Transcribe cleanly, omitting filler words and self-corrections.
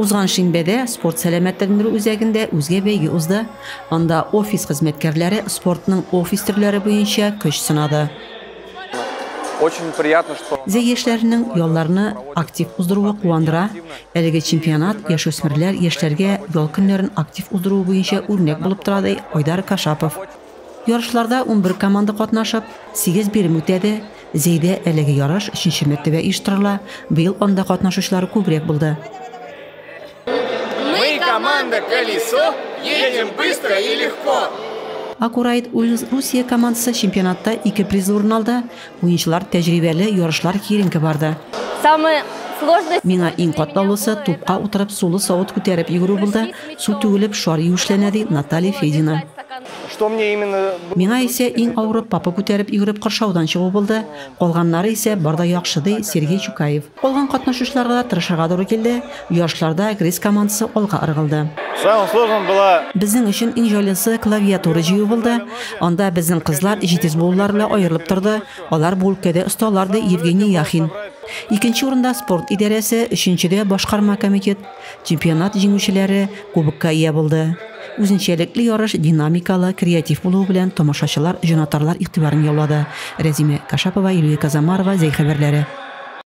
Узган шимбеде спорт сәламәтләндерү үзәгендә үзгә бәйге узды. Анда офис хезмәткәрләре спортның офис төрләре буенча көч сынады. Зәйешләрнең ялларны актив уздыруы куандыра. Әлеге чемпионат яшүсмерләр яшьләргә ял көннәрен актив уздыру буенча үрнәк булып тора, ди Айдар Кашапов. Ярышларда 11 команда катнашып, 8 бирим үтәде. Зәйдә әлеге ярыш 3нче мәртәбә оештырыла. Быел анда катнашучылар күбрәк булды. Команда «Колесо», едем быстро и легко. Акурайт Русия командасы чемпионатта 2 приз урын алды. Уенчылар тәҗрибәле ярышлар киеренке барды. Миңа иң катлаулысы тупка утырып сулы савыт күтәреп йөгерү булды. Су түгелеп шар юешләнә, ди Наталья Федина. Миңа исә иң авыры папа күтәреп йөгереп кыршаудан чыгу булды. Калганнары исә барда яхшы, ди Сергей Чукаев. Калган катнашучыларга тырышырга туры килде. Яшларда Грис командасы алга ыргылды. Безнең өчен иң җайлысы клавиатура җыю булды. Анда безнең кызлар җитез булулар белән аерылып торды. Алар бу өлкәдә осталар, ди Евгений Яхин. Икенче урында спорт идарәсе, өченчедә башкарма комитет. Чемпионат җиңүчеләре кубокка ия булды. Үзенчәлекле ярыш динамикалы, креатив булуы белән тамашачылар, җанатарлар игътибарын яулады. Рәзимә Кашапова, Юлия Казамарова, Зәй хәбәрләре.